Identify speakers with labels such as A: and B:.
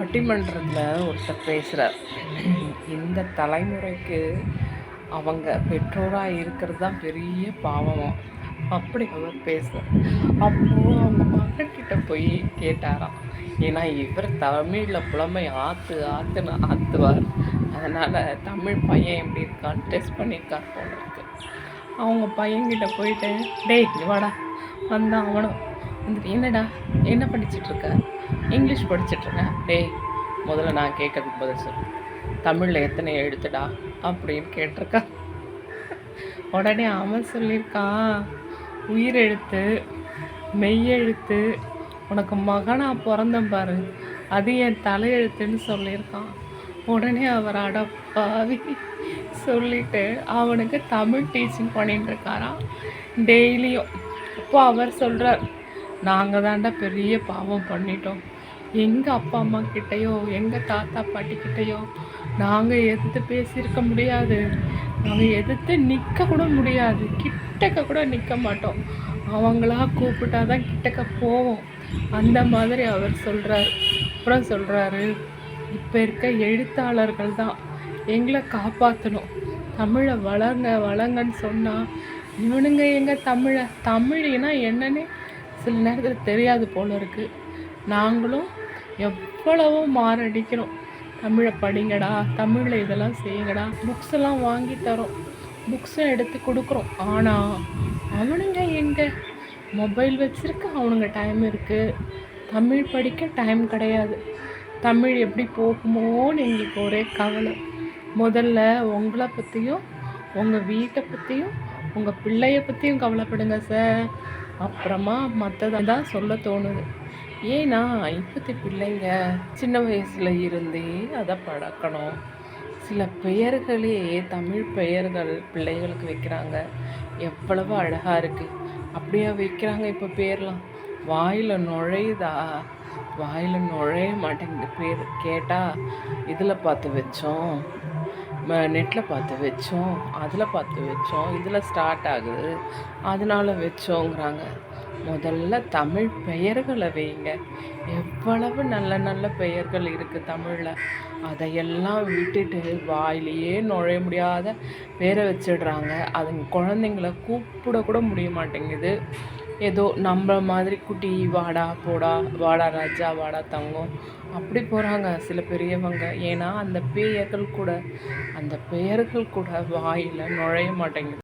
A: பட்டிமன்றத்தில் ஒருத்தர் பேசுகிறார். இந்த தலைமுறைக்கு அவங்க பெற்றோராக இருக்கிறது தான் பெரிய பாவம் அப்படி அவர் பேசுகிறார். அப்போது அவங்க மகன்கிட்ட போய் கேட்டாராம். ஏன்னா இவர் தமிழில் புலமை ஆற்றுன்னு ஆற்றுவார். அதனால் தமிழ் பையன் எப்படி இருக்கான்னு டெஸ்ட் பண்ணியிருக்கார் போல இருக்கு. அவங்க பையன்கிட்ட போயிட்டு, டேய் வாடா வந்தான். அவனும் வந்துட்டு, என்னடா என்ன படிச்சிட்ருக்க? இங்கிலீஷ் படிச்சிட்ருக்கேன். டேய் முதல்ல நான் கேட்கறதுக்கு பதில் சொல்லு, தமிழில் எத்தனை எழுத்துடா அப்படின்னு கேட்டிருக்கா. உடனே அவன் சொல்லியிருக்கான், உயிரெழுத்து, மெய்யெழுத்து, உனக்கு மகனாக பிறந்தேன் பாரு அது என் தலையெழுத்துன்னு சொல்லியிருக்கான். உடனே அவர் அடப்பாவி சொல்லிட்டு அவனுக்கு தமிழ் டீச்சிங் பண்ணிட்டு இருக்காராம் டெய்லியும். அப்போ அவர் சொல்கிறார், நாங்கள் தாண்டா பெரிய பாவம் பண்ணிட்டோம். எங்கள் அப்பா அம்மா கிட்டேயோ எங்கள் தாத்தா பாட்டிக்கிட்டேயோ நாங்கள் எதிர்த்து பேசியிருக்க முடியாது, நாங்கள் எதிர்த்து நிற்க கூட முடியாது, கிட்டக்க கூட நிற்க மாட்டோம். அவங்களா கூப்பிட்டா தான் கிட்டக்க போவோம். அந்த மாதிரி அவர் சொல்கிறார். அப்புறம் சொல்கிறாரு, இப்போ இருக்க எழுத்தாளர்கள் தான் எங்களை காப்பாற்றணும், தமிழை வளங்கன்னு சொன்னால் இவனுங்க எங்கள் தமிழ்னா என்னன்னு சில நேரத்தில் தெரியாது போல இருக்குது. நாங்களும் எவ்வளவோ மாரடிக்கிறோம், தமிழை படிங்கடா, தமிழில் இதெல்லாம் செய்யுங்கடா, புக்ஸ் எல்லாம் வாங்கி தரோம், புக்ஸும் எடுத்து கொடுக்குறோம். ஆனால் அவனுங்க எங்கே மொபைல் வச்சுருக்க, அவனுங்க டைம் இருக்குது, தமிழ் படிக்க டைம் கிடையாது. தமிழ் எப்படி போகுமோன்னு எங்களுக்கு ஒரே கவலை. முதல்ல உங்களை பற்றியும் உங்கள் வீட்டை பற்றியும் உங்கள் பிள்ளைய பற்றியும் கவலைப்படுங்க சார். அப்புறமா மற்றதை தான் சொல்ல தோணுது. ஏன்னா இப்போத்தி பிள்ளைங்க சின்ன வயசில் இருந்தே அதை பழக்கணும். சில பெயர்களே தமிழ் பெயர்கள் பிள்ளைகளுக்கு வைக்கிறாங்க, எவ்வளவு அழகாக இருக்குது. அப்படியா வைக்கிறாங்க இப்போ பேர்லாம்? வாயில் நுழையுதா? வாயில் நுழைய மாட்டேங்குது பேர். கேட்டால் இதில் பார்த்து வச்சோம், நெட்டில் பார்த்து வச்சோம், அதில் பார்த்து வச்சோம், இதில் ஸ்டார்ட் ஆகுது அதனால் வச்சோங்கிறாங்க. முதல்ல தமிழ் பெயர்களை வைங்க. எவ்வளவு நல்ல நல்ல பெயர்கள் இருக்குது தமிழில். அதையெல்லாம் விட்டுட்டு வாயிலேயே நுழைய முடியாத பேரை வச்சிடுறாங்க. அதுங்க குழந்தைங்கள கூப்பிடக்கூட முடிய மாட்டேங்குது. ஏதோ நம்ம மாதிரி குட்டி வாடா போடா, வாடா ராஜா, வாடா தங்கம் அப்படி போகிறாங்க சில பெரியவங்க. ஏன்னா அந்த பெயர்கள் கூட வாயில் நுழைய மாட்டேங்குது.